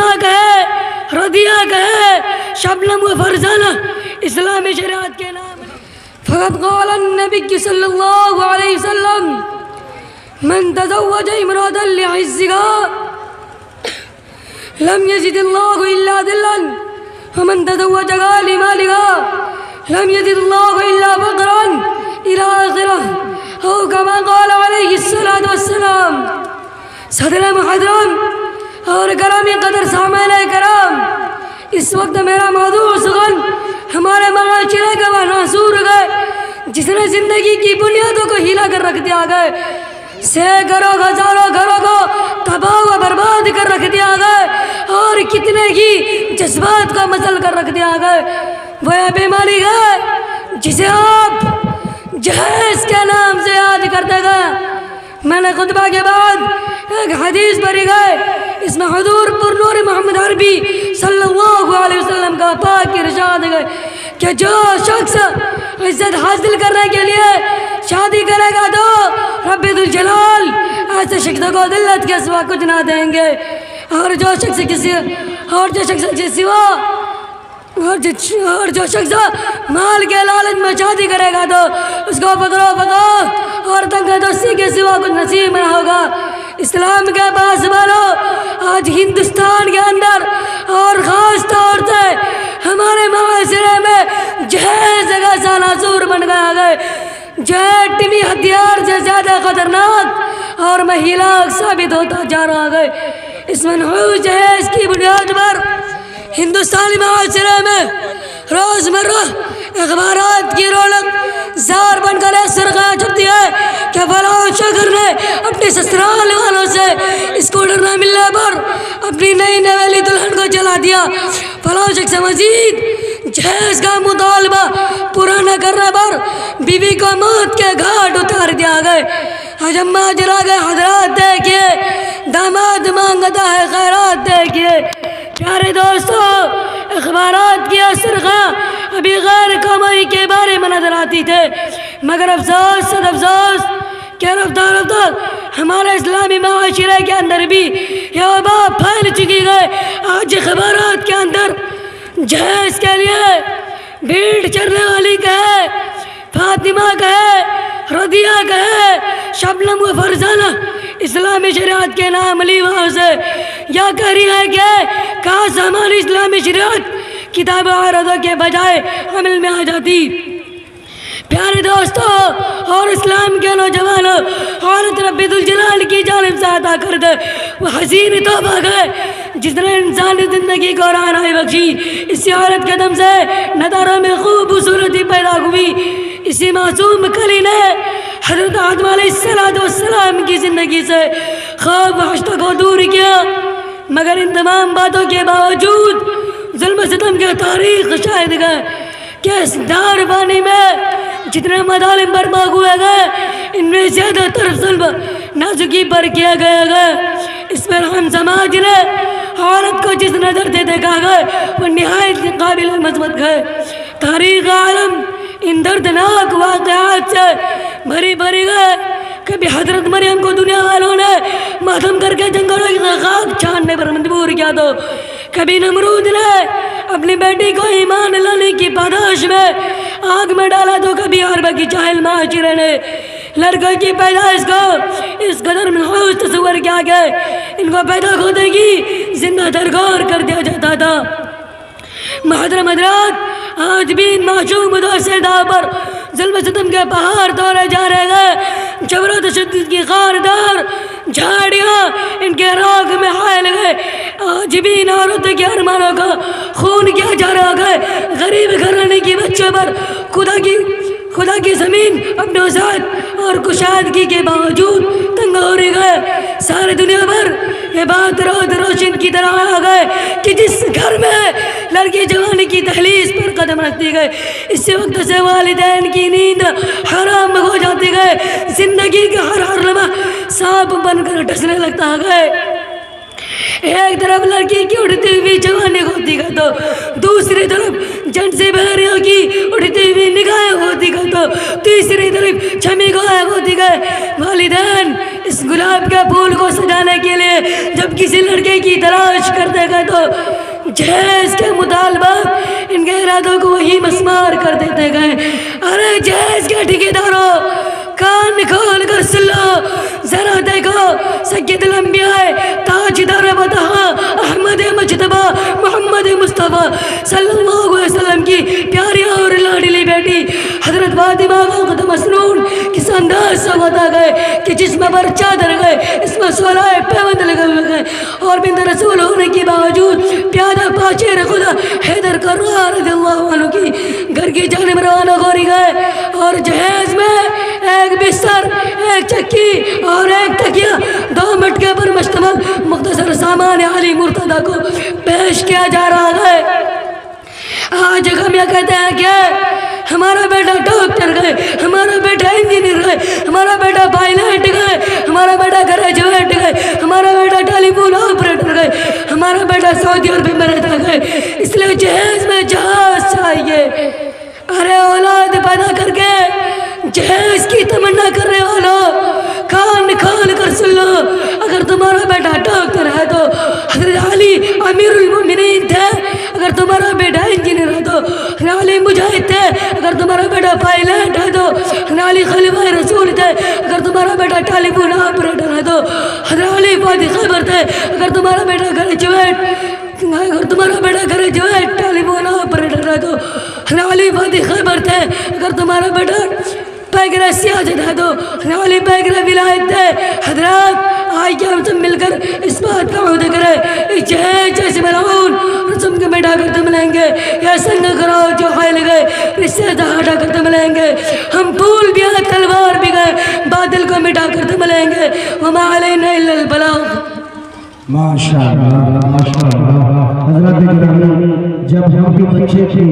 فاطمہ کہے، رضیہ کہے، شبنم و فرزانہ اسلامی شریعت کے نام. فقد قال النبی صلی اللہ علیہ وسلم من تزوج امرأة لعزها لم يزد الله إلا ذلا ومن تزوجها لمالها لم يزد الله إلا فقرا إلى آخرة أو كما قال عليه الصلاة والسلام. صدر محترم اور کرامی قدر سامعین کرام، اس وقت میرا موضوع سخن ہمارے معاشرے کا وہ ناسور گئے جس نے زندگی کی بنیادوں کو ہلا کر رکھ دیا گئے، سینکڑوں ہزاروں گھروں کو تباہ و برباد کر رکھ دیا گئے، اور کتنے ہی جذبات کو مسل کر رکھ دیا گئے. وہ بیماری ہے جسے آپ جہیز کے نام سے یاد کرتے گئے. میں نے خطبہ کے بعد ایک حدیث پڑھی گئے، اس میں حضور پر نور محمد عربی صلی اللہ علیہ وسلم کا پاک ارشاد ہے کہ جو شخص عزت حاصل کرنے کے لیے شادی کرے گا تو رب ذوالجلال ایسے شخص کو ذلت کے سوا کچھ نہ دیں گے، اور جو شخص مال کے لالچ میں شادی کرے گا تو اس کو فقر و بغاوت اور تنگ دستی کے سوا کچھ نصیب نہ ہوگا. اسلام کے پاس والوں، آج ہندوستان کے اندر اور خاص طور سے ہمارے معاشرے میں جہیز کا سانسور بن گیا ہے، جو ایٹمی ہتھیار سے زیادہ خطرناک اور مہیلاک ثابت ہوتا جا رہا ہے. اس منحوس جہیز کی بنیاد پر ہندوستانی معاشرے میں روزمرہ اخبارات کی رونق زار بن کر ایک سرخیاں چھپتی ہے کہ فلاں شخص نے اپنے سسرال والوں سے اسکوٹر نہ ملنے پر اپنی نئی نویلی دلہن کو جلا دیا، فلاں شخص مزید جہیز کا مطالبہ پورا نہ کرنے پر بیوی کو موت کے گھاٹ اتار دیا گئے. حجمہ جلا گئے. حضرات دیکھیے، داماد مانگتا ہے خیرات دیکھیے. پیارے دوستو، اخبارات کی سرخیاں ابھی غیر کمائی کے بارے میں نظر آتی تھے، مگر افسوس صد افسوس کہ رفتہ ہمارے اسلامی معاشرے کے اندر بھی یہ وبا پھیل چکی ہے. آج اخبارات کے اندر جہیز کے لیے بھیڑ چرنے والی کہے، فاطمہ کہے، رضیہ کہے، شبنم و فرزانہ اسلامی شریعت کے نام لی وہاں سے یا کہہ رہی ہے کہ کاش ہماری اسلامی شریعت کتاب عارضہ کے بجائے عمل میں آ جاتی. پیارے دوستو اور اسلام کے نوجوانوں، عورت رب ذوالجلال کی جانب سے عطا کردہ وہ حسین تحفہ ہے جس نے انسانی زندگی کو رہنمائی بخشی. اسی عورت کے دم سے نظروں میں خوبصورتی پیدا ہوئی. اسی معصوم کلی نے حضرت آدم علیہ السلام کی زندگی سے خواب و حشد کو دور کیا، مگر ان تمام باتوں کے باوجود ظلم و ستم کی تاریخ شاہد ہے کہ اس دار بانی میں جتنے مظالم برپا ہوئے گئے، ان میں زیادہ تر ظلم نازکی پر کیا گیا ہے. اس پر ہم سماج نے عورت کو جس نظر سے دیکھا ہے وہ نہایت قابل مذمت ہے. تاریخ عالم ان دردناک واقعات سے بھری بھری گئے. کبھی حضرت مریم کو دنیا والوں نے ماتم کر کے جنگلوں کی خاک چھاننے پر مجبور کیا، تو کبھی نمرود نے اپنی بیٹی کو ایمان لانے کی پاداش میں آگ میں ڈالا، تو کبھی عرب کی جاہل معاشرے نے لڑکوں کی پیدائش کو اس قدر منحوس تصور کیا کہ ان کو پیدا ہوتے ہی زندہ درگور کر دیا جاتا تھا. محترم حضرات، آج بھی ان معصوم دوسیدہ پر ظلم و ستم کے پہاڑ توڑے جا رہے ہیں. جبر و تشدد کی خاردار جھاڑیاں ان کے راگ میں حائل گئے. آج بھی ان عورتوں کے ارمانوں کا خون کیا جا رہا ہے. غریب گھرانے کی بچوں پر خدا کی زمین اپنے وسعت اور کشادگی کے باوجود تنگ ہو رہی ہے. ساری دنیا پر یہ بات روز روشن کی طرح آ گئے کہ جس گھر میں لڑکی جوانی کی دہلیز پر قدم رکھتی گئے، اسی وقت سے والدین کی نیند حرام ہو جاتی گئے. زندگی کا ہر لمحہ سانپ بن کر ڈسنے لگتا ہے. ایک طرف لڑکی کی اڑتی ہوئی جوانی ہوتی ہے تو دوسری طرف جن سے بہریوں کی اڑتی ہوئی نگاہیں ہوتی ہے. تو تو تیسری طرف چھمی گویا ہوتی گئے. والدین اس گلاب کے پھول کو سجانے کے لیے جب کسی لڑکے کی تلاش کرتے گئے تو جہیز کے مطالبات ان کے ارادوں کو وہی مسمار کر دیتے گئے. ارے جہیز کے ٹھیکیداروں کان کھول کر سن لو ذرا دیکھو سید الانبیاء تاجدار بطحا احمد مجتبی محمد مصطفیٰ صلی اللہ علیہ وسلم کی پیاری اور لاڈلی بیٹی حضرت فاطمہ کو مسنون کس انداز سے بتا گئے کہ جسم پر چادر گئے اس میں سولائے پیوند لگے ہوئے گئے اور بنت رسول ہونے کے باوجود پیادہ پاچیر خدا حیدر کرار رضی اللہ عنہ کی گھر کی جانب روانہ گوری گئے اور جہیز میں ایک بستر ایک چکی اور ایک تکیہ 2 مٹکے پر مشتمل مختصر سامان علی مرتضیٰ کو پیش کیا جا رہا ہے. آج ہم یہ کہتے ہیں کہ ہمارا بیٹا ڈاکٹر گئے, ہمارا بیٹا انجینئر گئے, ہمارا بیٹا پائلٹ گئے, ہمارا بیٹا گریجویٹ گئے, ہمارا بیٹا ٹیلی فون آپریٹر گئے, ہمارا بیٹا سعودی عرب میں رہتا گئے. اس لیے جہیز میں جہاز چاہیے. ارے اولاد پیدا کر کے جہیز کی تمنا کرنے والوں کان کھول کر سن لو, اگر تمہارا بیٹا ڈاکٹر ہے تو حضرت علی امیر المومنین تھے, اگر تمہارا بیٹا انجینئر ہے تو حضرت علی مجاہد تھے, اگر تمہارا بیٹا پائلٹ ہے تو حضرت علی خلیفہ رسول تھے, اگر تمہارا بیٹا ٹیلی فون آپریٹر ہے تو حضرت علی فاتح خیبر تھے, اگر تمہارا بیٹا گریجویٹ ٹیلی فون آپریٹر ہے تو حضرت علی فاتح خیبر تھے, اگر تمہارا بیٹا پیغرہ سیاست ہے تو حضرت علی پیغرہ ولایت تھے. حضرات آئیے ہم سب مل کر اس بات کا عہدہ کریں اس جہیز جیسے ملعون رسم کے مٹا کر تم لیں گے یا سنگ کرو جو خیل گئے رشتے ہٹا کر تم لیں گے. ہم پھول بھی ہیں تلوار بھی گئے بادل کو مٹا کر تم لیں گے. وما علینا الا البلاغ. ماشاءاللہ ماشاءاللہ. حضرات گرامی جب ہم بھی بچے تھے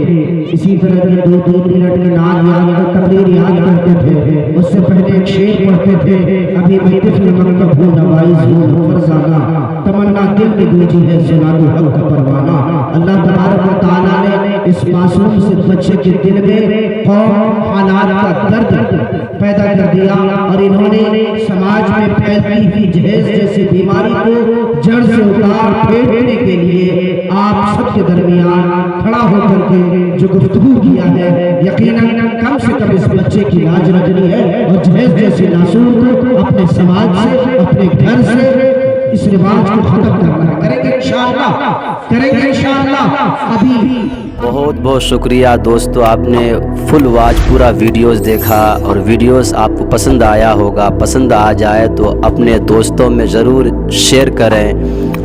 اسی طرح کے 2-3 منٹ میں نعت یاد تقریر یاد کرتے تھے, اس سے پہلے ایک شعر پڑھتے تھے. ابھی میں طفل مکتب ہوں نوائز ہوں فرزانہ تمنا دل میں گونجی ہے جناب حق کا پروانہ. اللہ تبارک و تعالیٰ نے اس معصوم سے بچے کے دل میں قوم حالات کا درد پیدا کر دیا اور انہوں نے سماج میں پھیلتی ہوئی جہیز جیسی بیماری کو جڑ سے اتار پھینکنے کے لیے آپ سب کے درمیان کھڑا ہو کر کے جو گفتگو کیا ہے یقیناً کم سے کم اس بچے کی لاج رکھنی ہے اور جہیز جیسی ناسور کو اپنے سماج سے اپنے گھر سے اس رواج کو ختم کرنا ہے. کریں گے انشاءاللہ. ابھی بہت بہت شکریہ دوستو, آپ نے فل واچ پورا ویڈیوز دیکھا اور ویڈیوز آپ کو پسند آیا ہوگا. پسند آ جائے تو اپنے دوستوں میں ضرور شیئر کریں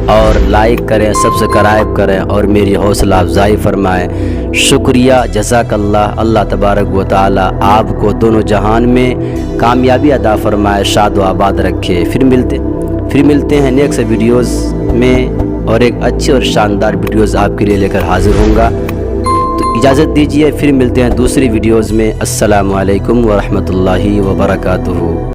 اور لائک کریں, سبسکرائب کریں اور میری حوصلہ افزائی فرمائیں. شکریہ, جزاک اللہ. اللہ تبارک و تعالی آپ کو دونوں جہان میں کامیابی عطا فرمائے, شاد و آباد رکھے. پھر ملتے ہیں نیکسٹ ویڈیوز میں اور ایک اچھی اور شاندار ویڈیوز آپ کے لیے لے کر حاضر ہوں گا. تو اجازت دیجیے, پھر ملتے ہیں دوسری ویڈیوز میں. السلام علیکم ورحمۃ اللہ وبرکاتہ.